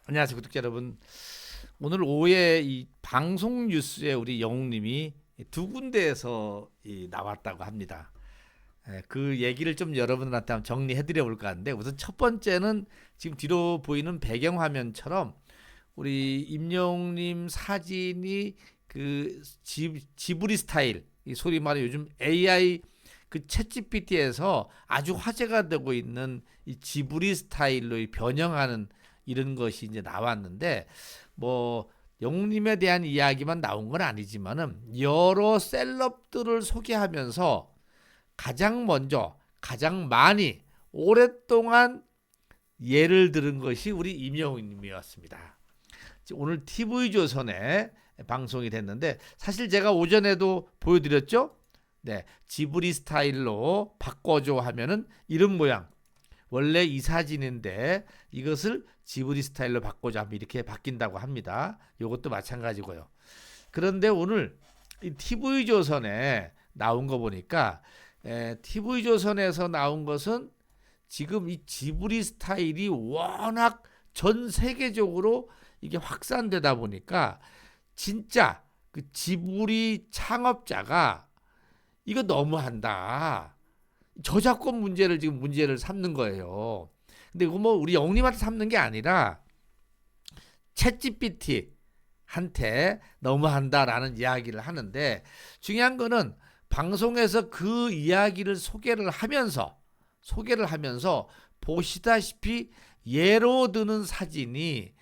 안녕하세요, 구독자 여러분. 오늘 오후에 이 방송 뉴스에 우리 영웅님이 두 군데에서 나왔다고 합니다. 그 얘기를 좀 여러분들한테 한번 정리해드려 볼까 하는데, 우선 첫 번째는 지금 뒤로 보이는 배경화면처럼 우리 임영웅님 사진이 그 지브리 스타일, 이 소리 말해 요즘 AI 그 챗GPT에서 아주 화제가 되고 있는 이 지브리 스타일로 변형하는 이런 것이 이제 나왔는데, 뭐 영웅님에 대한 이야기만 나온 건 아니지만은 여러 셀럽들을 소개하면서 가장 먼저 가장 많이 오랫동안 예를 들은 것이 우리 임영웅님이었습니다. 오늘 TV조선에 방송이 됐는데, 사실 제가 오전에도 보여드렸죠. 네, 지브리 스타일로 바꿔줘 하면은 이런 모양. 원래 이 사진인데 이것을 지브리 스타일로 바꿔줘 하면 이렇게 바뀐다고 합니다. 이것도 마찬가지고요. 그런데 오늘 이 TV조선에 나온 거 보니까 TV조선에서 나온 것은 지금 이 지브리 스타일이 워낙 전 세계적으로 이게 확산되다 보니까 진짜 그 지브리 창업자가 이거 너무한다. 저작권 문제를 지금 문제를 삼는 거예요. 근데 이거 뭐 우리 영님한테 삼는 게 아니라 챗GPT한테 너무한다라는 이야기를 하는데, 중요한 거는 방송에서 그 이야기를 소개를 하면서 보시다시피 예로 드는 사진이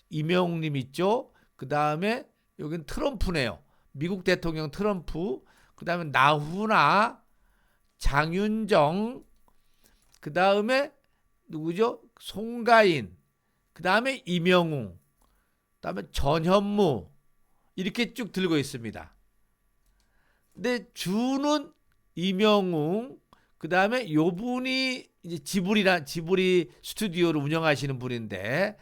이명웅님 있죠. 그 다음에 여긴 트럼프네요. 미국 대통령 트럼프. 그 다음에 나훈아, 장윤정, 그 다음에 누구죠? 송가인, 그 다음에 이명웅, 그 다음에 전현무, 이렇게 쭉 들고 있습니다. 근데 주는 이명웅, 그 다음에 요 분이 이제 지브리 스튜디오를 운영하시는 분인데,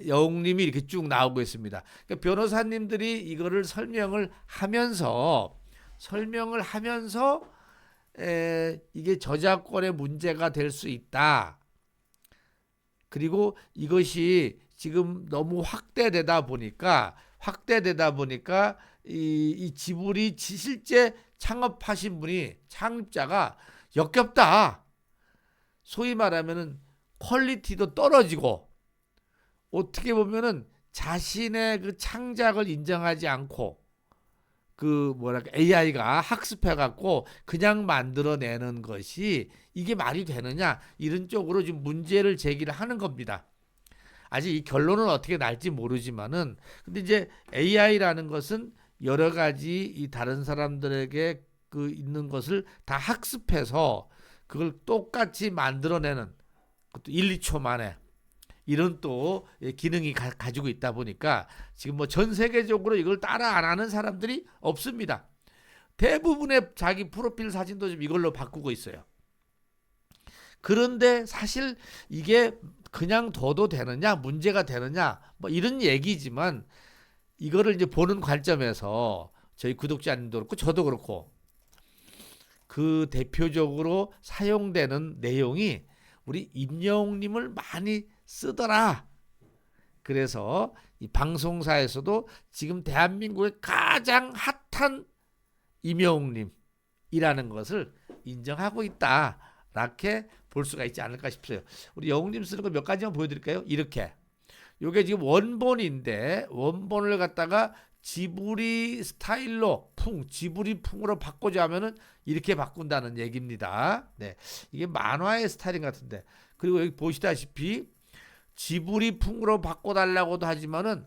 영웅님이 이렇게 쭉 나오고 있습니다. 그러니까 변호사님들이 이거를 설명을 하면서 이게 저작권의 문제가 될 수 있다. 그리고 이것이 지금 너무 확대되다 보니까 이 지브리 실제 창업하신 분이 창립자가 역겹다. 소위 말하면은 퀄리티도 떨어지고, 어떻게 보면은 자신의 그 창작을 인정하지 않고 그 뭐랄까 AI가 학습해 갖고 그냥 만들어내는 것이 이게 말이 되느냐, 이런 쪽으로 지금 문제를 제기를 하는 겁니다. 아직 이 결론은 어떻게 날지 모르지만은, 근데 이제 AI라는 것은 여러 가지 이 다른 사람들에게 그 있는 것을 다 학습해서 그걸 똑같이 만들어내는 것도 1, 2초 만에 이런 또 기능이 가지고 있다 보니까 지금 뭐 전 세계적으로 이걸 따라 안 하는 사람들이 없습니다. 대부분의 자기 프로필 사진도 좀 이걸로 바꾸고 있어요. 그런데 사실 이게 그냥 둬도 되느냐, 문제가 되느냐, 뭐 이런 얘기지만, 이거를 이제 보는 관점에서 저희 구독자님도 그렇고 저도 그렇고 그 대표적으로 사용되는 내용이 우리 임영웅님을 많이 쓰더라. 그래서 이 방송사에서도 지금 대한민국의 가장 핫한 임영웅님이라는 것을 인정하고 있다. 이렇게 볼 수가 있지 않을까 싶어요. 우리 영웅님 쓰는 거 몇 가지만 보여드릴까요? 이렇게. 요게 지금 원본인데, 원본을 갖다가 지브리 스타일로 지브리 풍으로 바꾸자 하면은 이렇게 바꾼다는 얘기입니다. 네. 이게 만화의 스타일인 것 같은데. 그리고 여기 보시다시피 지브리 풍으로 바꿔달라고도 하지만은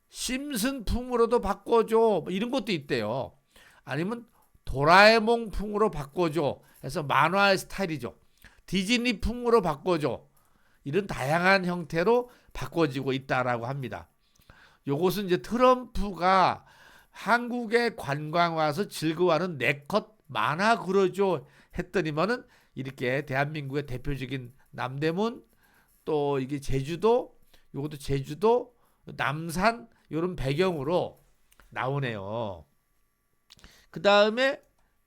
심슨 풍으로도 바꿔줘. 뭐 이런 것도 있대요. 아니면 도라에몽 풍으로 바꿔줘. 해서 만화의 스타일이죠. 디즈니 풍으로 바꿔줘. 이런 다양한 형태로 바꿔지고 있다라고 합니다. 요것은 이제 트럼프가 한국에 관광 와서 즐거워하는 네컷 만화 그려줘 했더니만은 이렇게 대한민국의 대표적인 남대문, 또 이게 제주도, 요것도 제주도, 남산 이런 배경으로 나오네요. 그 다음에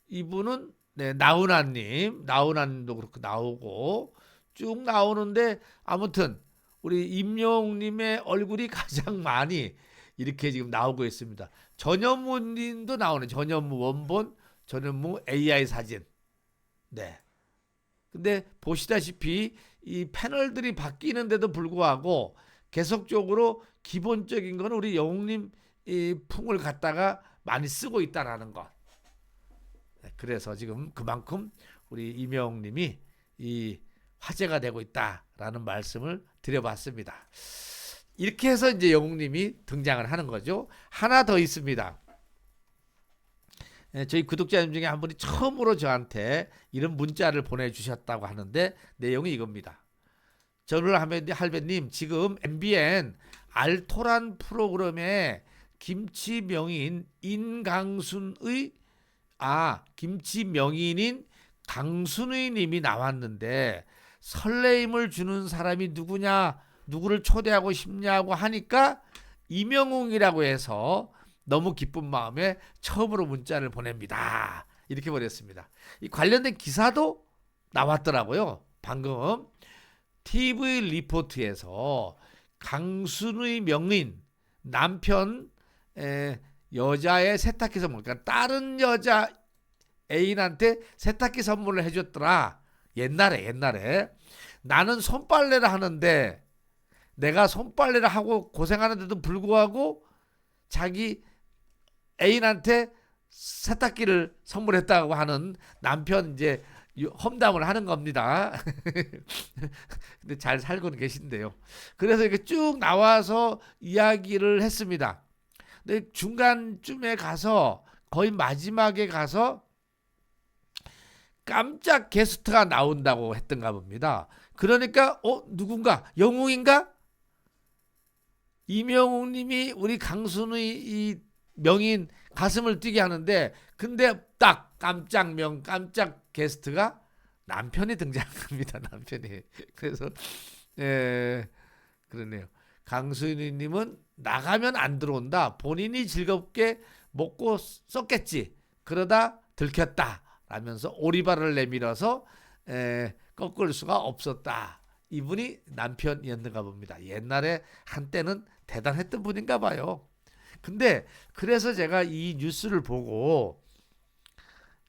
이분은 나훈아님도 그렇게 나오고 쭉 나오는데, 아무튼 우리 임영웅님의 얼굴이 가장 많이 이렇게 지금 나오고 있습니다. 전현무님도 나오네. 전현무 원본, 전현무 AI 사진. 네. 근데 보시다시피 이 패널들이 바뀌는데도 불구하고 계속적으로 기본적인 거는 우리 영웅님 이 풍을 갖다가 많이 쓰고 있다라는 것. 그래서 지금 그만큼 우리 임영웅님이 이 화제가 되고 있다라는 말씀을 드려봤습니다. 이렇게 해서 이제 영웅님이 등장을 하는 거죠. 하나 더 있습니다. 저희 구독자님 중에 한 분이 처음으로 저한테 이런 문자를 보내주셨다고 하는데 내용이 이겁니다. 저를 할배님 지금 MBN 알토란 프로그램에 김치 명인 김치 명인인 강순의 님이 나왔는데 설레임을 주는 사람이 누구를 초대하고 싶냐고 하니까 임영웅이라고 해서 너무 기쁜 마음에 처음으로 문자를 보냅니다. 이렇게 보냈습니다. 이 관련된 기사도 나왔더라고요. 방금 TV 리포트에서 강순의 명인 남편 여자의 세탁기 선물, 그러니까 다른 여자 애인한테 세탁기 선물을 해줬더라. 옛날에 나는 손빨래를 하는데 내가 손빨래를 하고 고생하는데도 불구하고 자기 애인한테 세탁기를 선물했다고 하는 남편 이제 험담을 하는 겁니다. 근데 잘 살고는 계신데요. 그래서 이렇게 쭉 나와서 이야기를 했습니다. 근데 중간쯤에 가서 거의 마지막에 가서 깜짝 게스트가 나온다고 했던가 봅니다. 그러니까 누군가 영웅인가? 임영웅님이 우리 강순의 이 명인 가슴을 뛰게 하는데 근데 딱 깜짝 게스트가 남편이 등장합니다. 남편이. 그래서 그러네요. 강순희님은 나가면 안 들어온다. 본인이 즐겁게 먹고 썼겠지. 그러다 들켰다. 라면서 오리발을 내밀어서 꺾을 수가 없었다. 이분이 남편이었는가 봅니다. 옛날에 한때는 대단했던 분인가 봐요. 근데 그래서 제가 이 뉴스를 보고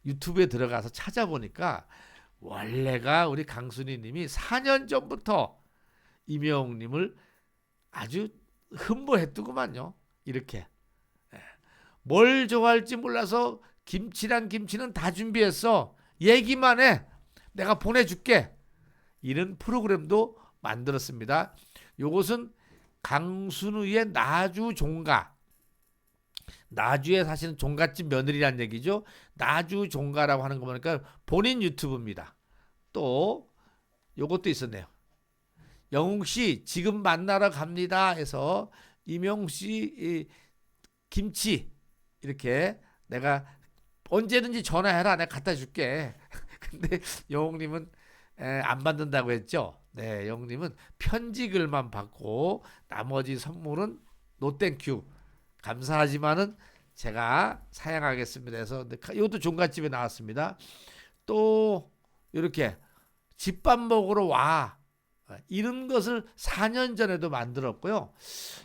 유튜브에 들어가서 찾아보니까 원래가 우리 강순희 님이 4년 전부터 임영웅님을 아주 흠모했더구만요. 이렇게. 뭘 좋아할지 몰라서 김치는 다 준비했어. 얘기만 해. 내가 보내줄게. 이런 프로그램도 만들었습니다. 요것은 강순우의 나주 종가. 나주에 사시는 종갓집 며느리란 얘기죠. 나주 종가라고 하는 거 보니까 본인 유튜브입니다. 또 요것도 있었네요. 영웅씨 지금 만나러 갑니다 해서 임영웅씨 김치 이렇게 내가 언제든지 전화해라. 내가 갖다 줄게. 근데 영웅님은 안 받는다고 했죠. 네, 영웅님은 편지글만 받고 나머지 선물은 노 땡큐. 감사하지만은 제가 사양하겠습니다 해서 이것도 종갓집에 나왔습니다. 또 이렇게 집밥 먹으러 와. 이런 것을 4년 전에도 만들었고요.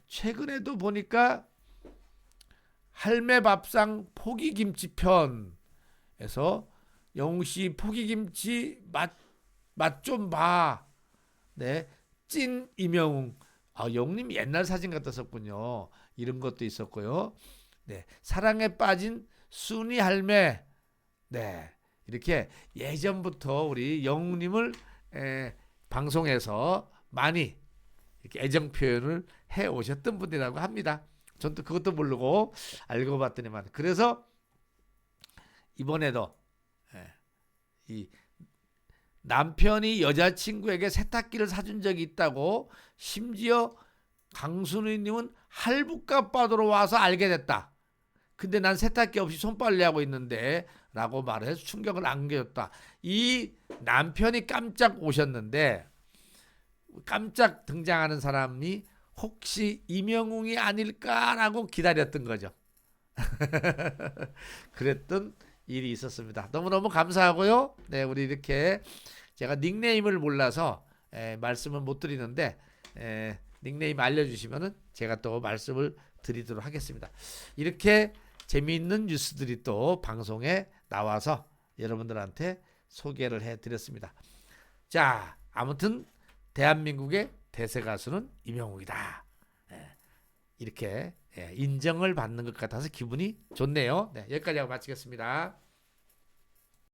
최근에도 보니까 할매 밥상 포기김치 편에서 영웅씨 포기김치 맛 좀 봐. 네, 찐 임영웅. 영웅님 옛날 사진 갖다 썼군요. 이런 것도 있었고요. 네, 사랑에 빠진 순이 할매. 네, 이렇게 예전부터 우리 영웅님을 방송에서 많이 이렇게 애정 표현을 해 오셨던 분이라고 합니다. 전 또 그것도 모르고 알고 봤더니만 그래서 이번에도 이 남편이 여자친구에게 세탁기를 사준 적이 있다고 심지어 강순희님은 할부값 받으러 와서 알게 됐다. 근데 난 세탁기 없이 손빨래하고 있는데 라고 말해서 충격을 안겨줬다. 이 남편이 깜짝 오셨는데 깜짝 등장하는 사람이 혹시 임영웅이 아닐까라고 기다렸던 거죠. 그랬던 일이 있었습니다. 너무너무 감사하고요. 네, 우리 이렇게 제가 닉네임을 몰라서 말씀을 못 드리는데 닉네임 알려주시면은 제가 또 말씀을 드리도록 하겠습니다. 이렇게 재미있는 뉴스들이 또 방송에 나와서 여러분들한테 소개를 해드렸습니다. 자, 아무튼 대한민국의 대세 가수는 임영웅이다. 이렇게 인정을 받는 것 같아서 기분이 좋네요. 네, 여기까지 하고 마치겠습니다.